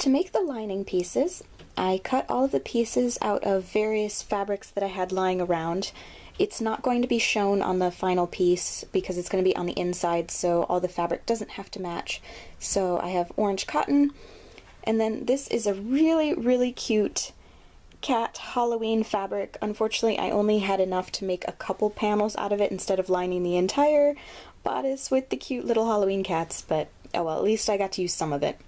To make the lining pieces, I cut all of the pieces out of various fabrics that I had lying around. It's not going to be shown on the final piece because it's going to be on the inside, so all the fabric doesn't have to match. So I have orange cotton, and then this is a really, really cute cat Halloween fabric. Unfortunately, I only had enough to make a couple panels out of it instead of lining the entire bodice with the cute little Halloween cats, but oh well, at least I got to use some of it.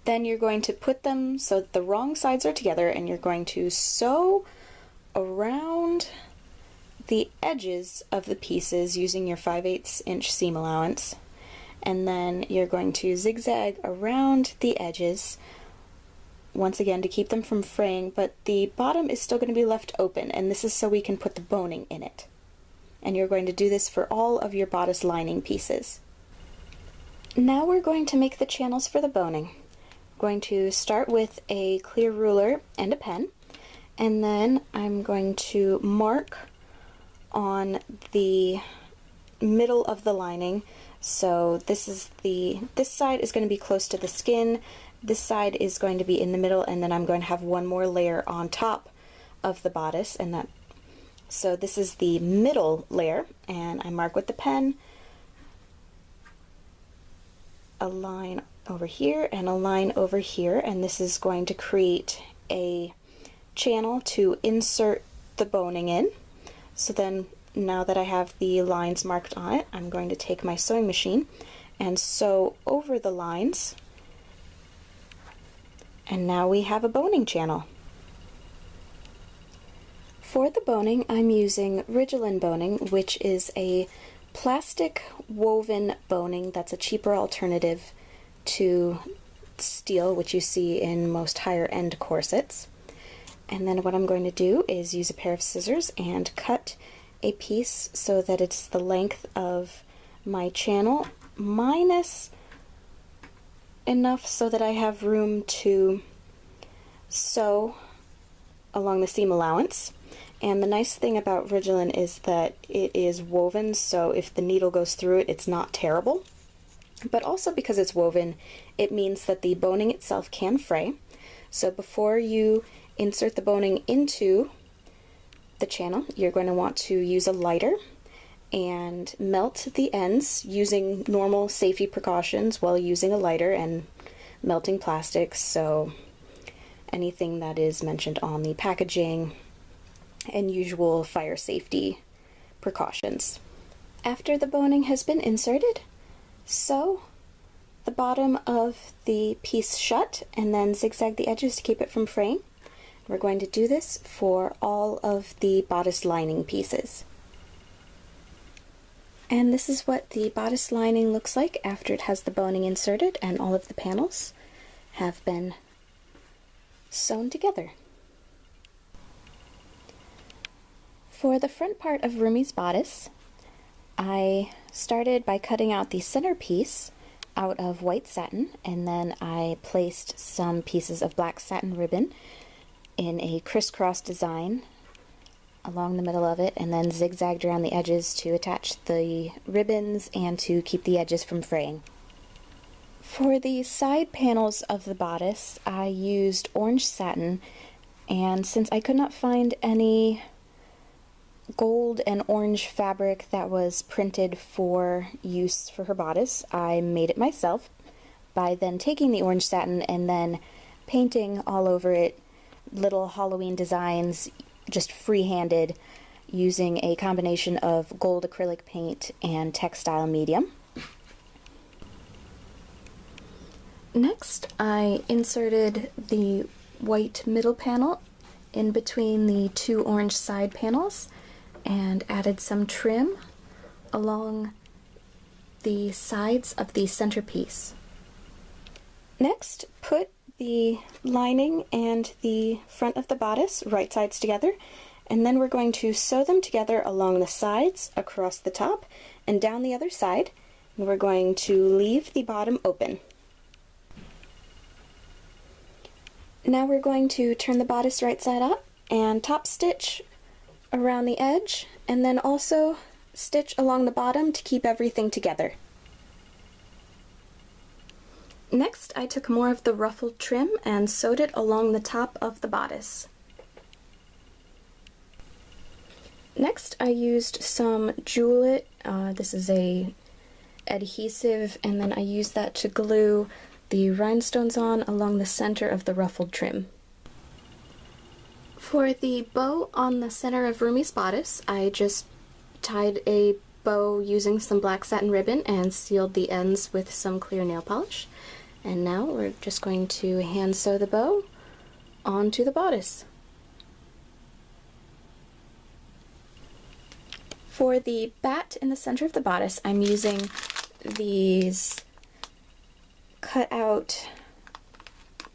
Then you're going to put them so that the wrong sides are together, and you're going to sew around the edges of the pieces using your 5/8 inch seam allowance, and then you're going to zigzag around the edges once again to keep them from fraying, but the bottom is still going to be left open, and this is so we can put the boning in it. And you're going to do this for all of your bodice lining pieces. Now we're going to make the channels for the boning. I'm going to start with a clear ruler and a pen, and then I'm going to mark on the middle of the lining. So this side is going to be close to the skin, this side is going to be in the middle, and then I'm going to have one more layer on top of the bodice, so this is the middle layer, and I mark with the pen a line over here and a line over here, and this is going to create a channel to insert the boning in. So then, now that I have the lines marked on it, I'm going to take my sewing machine and sew over the lines, and now we have a boning channel. For the boning, I'm using Ridgelin boning, which is a plastic woven boning that's a cheaper alternative to steel, which you see in most higher end corsets. And then what I'm going to do is use a pair of scissors and cut a piece so that it's the length of my channel minus enough so that I have room to sew along the seam allowance. And the nice thing about Ridgelin is that it is woven, so if the needle goes through it, it's not terrible. But also because it's woven, it means that the boning itself can fray. So before you insert the boning into the channel, you're going to want to use a lighter and melt the ends using normal safety precautions while using a lighter and melting plastics, so anything that is mentioned on the packaging and usual fire safety precautions. After the boning has been inserted, sew the bottom of the piece shut and then zigzag the edges to keep it from fraying. We're going to do this for all of the bodice lining pieces. And this is what the bodice lining looks like after it has the boning inserted and all of the panels have been sewn together. For the front part of Rumi's bodice, I started by cutting out the center piece out of white satin, and then I placed some pieces of black satin ribbon in a crisscross design along the middle of it, and then zigzagged around the edges to attach the ribbons and to keep the edges from fraying. For the side panels of the bodice, I used orange satin, and since I could not find any gold and orange fabric that was printed for use for her bodice, I made it myself by then taking the orange satin and then painting all over it little Halloween designs, just free-handed, using a combination of gold acrylic paint and textile medium. Next, I inserted the white middle panel in between the two orange side panels and added some trim along the sides of the centerpiece. Next, put the lining and the front of the bodice right sides together, and then we're going to sew them together along the sides, across the top, and down the other side, and we're going to leave the bottom open. Now we're going to turn the bodice right side up and top stitch around the edge, and then also stitch along the bottom to keep everything together. Next, I took more of the ruffled trim and sewed it along the top of the bodice. Next, I used some Jewel-It. This is a adhesive, and then I used that to glue the rhinestones on along the center of the ruffled trim. For the bow on the center of Rumi's bodice, I just tied a bow using some black satin ribbon and sealed the ends with some clear nail polish. And now we're just going to hand sew the bow onto the bodice. For the bat in the center of the bodice, I'm using these cut out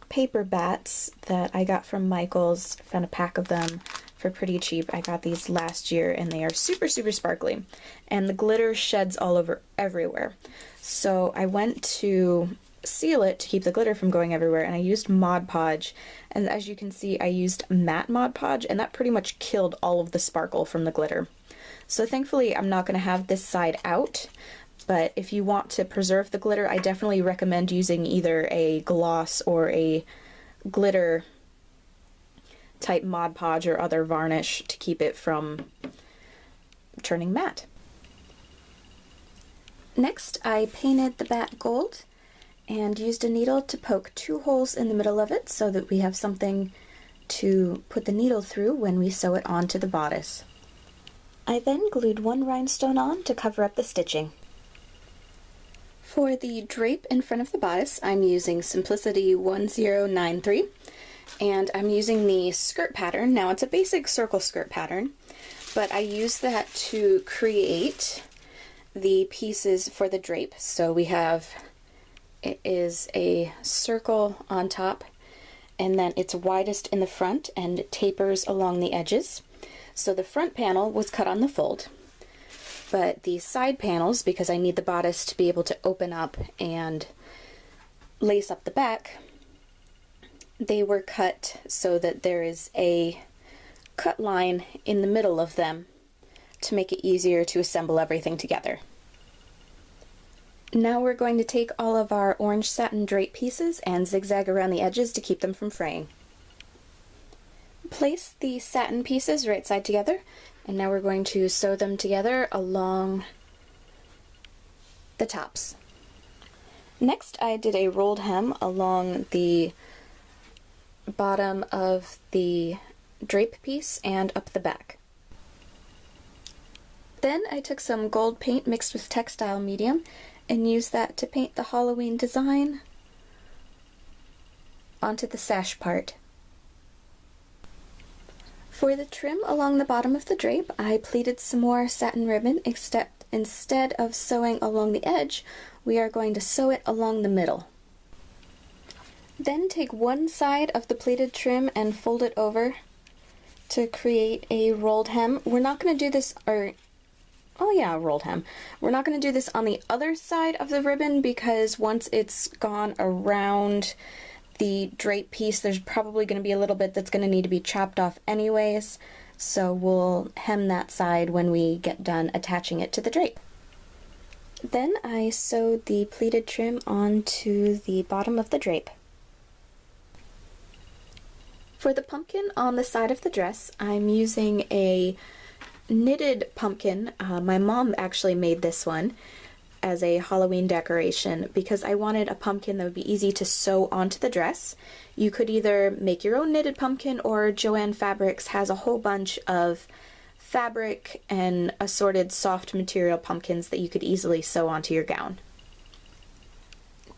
paper bats that I got from Michael's. Found a pack of them for pretty cheap. I got these last year and they are super sparkly, and the glitter sheds all over everywhere. So I went to seal it to keep the glitter from going everywhere, and I used Mod Podge, and as you can see I used matte Mod Podge, and that pretty much killed all of the sparkle from the glitter. So thankfully I'm not going to have this side out, but if you want to preserve the glitter, I definitely recommend using either a gloss or a glitter type Mod Podge or other varnish to keep it from turning matte. Next, I painted the bat gold and used a needle to poke 2 holes in the middle of it so that we have something to put the needle through when we sew it onto the bodice. I then glued 1 rhinestone on to cover up the stitching. For the drape in front of the bodice, I'm using Simplicity 1093, and I'm using the skirt pattern. Now, it's a basic circle skirt pattern, but I use that to create the pieces for the drape. So we have, it is a circle on top, and then it's widest in the front and tapers along the edges. So the front panel was cut on the fold, but the side panels, because I need the bodice to be able to open up and lace up the back, they were cut so that there is a cut line in the middle of them to make it easier to assemble everything together. Now we're going to take all of our orange satin drape pieces and zigzag around the edges to keep them from fraying. Place the satin pieces right side together, and now we're going to sew them together along the tops. Next, I did a rolled hem along the bottom of the drape piece and up the back. Then I took some gold paint mixed with textile medium and used that to paint the Halloween design onto the sash part. For the trim along the bottom of the drape, I pleated some more satin ribbon, except instead of sewing along the edge, we are going to sew it along the middle. Then take one side of the pleated trim and fold it over to create a rolled hem. We're not going to do this, rolled hem. We're not going to do this on the other side of the ribbon because once it's gone around the drape piece, there's probably going to be a little bit that's going to need to be chopped off anyways, so we'll hem that side when we get done attaching it to the drape. Then I sewed the pleated trim onto the bottom of the drape. For the pumpkin on the side of the dress, I'm using a knitted pumpkin. My mom actually made this one as a Halloween decoration because I wanted a pumpkin that would be easy to sew onto the dress. You could either make your own knitted pumpkin, or Joann Fabrics has a whole bunch of fabric and assorted soft material pumpkins that you could easily sew onto your gown.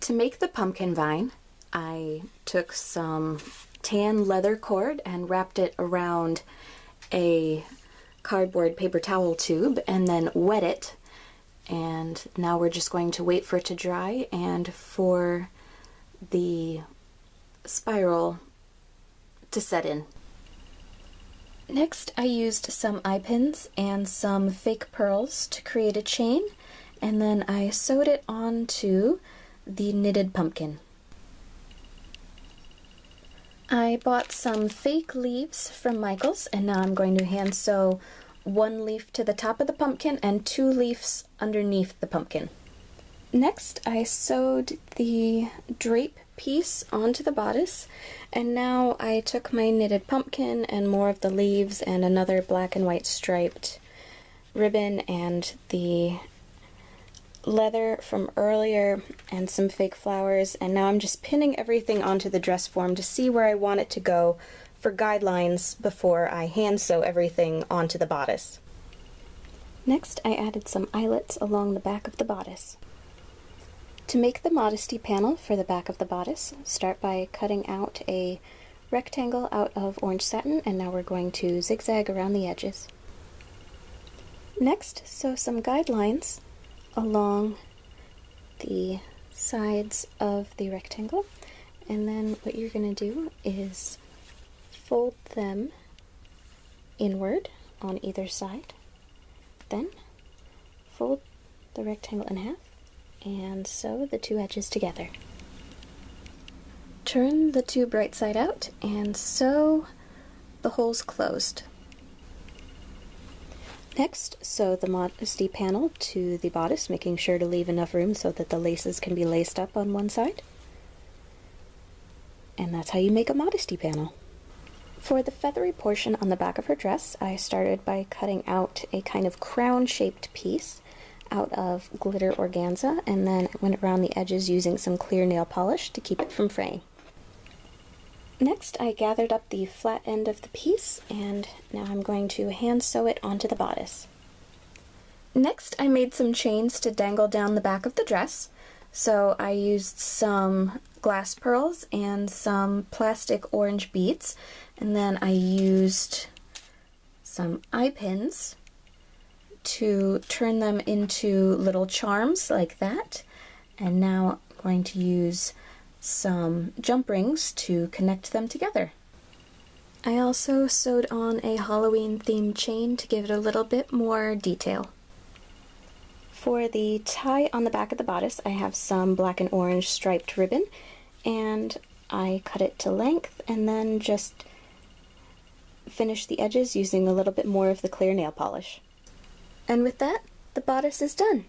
To make the pumpkin vine, I took some tan leather cord and wrapped it around a cardboard paper towel tube and then wet it. And now we're just going to wait for it to dry and for the spiral to set in. Next, I used some eye pins and some fake pearls to create a chain, and then I sewed it onto the knitted pumpkin. I bought some fake leaves from Michael's, and now I'm going to hand sew 1 leaf to the top of the pumpkin and 2 leaves underneath the pumpkin. Next, I sewed the drape piece onto the bodice, and now I took my knitted pumpkin and more of the leaves and another black and white striped ribbon and the leather from earlier and some fake flowers, and now I'm just pinning everything onto the dress form to see where I want it to go for guidelines before I hand sew everything onto the bodice. Next, I added some eyelets along the back of the bodice. To make the modesty panel for the back of the bodice, start by cutting out a rectangle out of orange satin, and now we're going to zigzag around the edges. Next, sew some guidelines along the sides of the rectangle, and then what you're going to do is fold them inward on either side, then fold the rectangle in half and sew the two edges together. Turn the tube right side out and sew the holes closed. Next, sew the modesty panel to the bodice, making sure to leave enough room so that the laces can be laced up on one side. And that's how you make a modesty panel. For the feathery portion on the back of her dress, I started by cutting out a kind of crown-shaped piece out of glitter organza, and then went around the edges using some clear nail polish to keep it from fraying. Next, I gathered up the flat end of the piece, and now I'm going to hand sew it onto the bodice. Next, I made some chains to dangle down the back of the dress, so I used some glass pearls and some plastic orange beads, and then I used some eye pins to turn them into little charms like that, and now I'm going to use some jump rings to connect them together. I also sewed on a Halloween themed chain to give it a little bit more detail. For the tie on the back of the bodice, I have some black and orange striped ribbon, and I cut it to length and then just finish the edges using a little bit more of the clear nail polish. And with that, the bodice is done.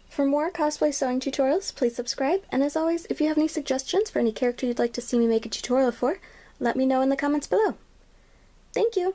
For more cosplay sewing tutorials, please subscribe, and as always, if you have any suggestions for any character you'd like to see me make a tutorial for, let me know in the comments below. Thank you!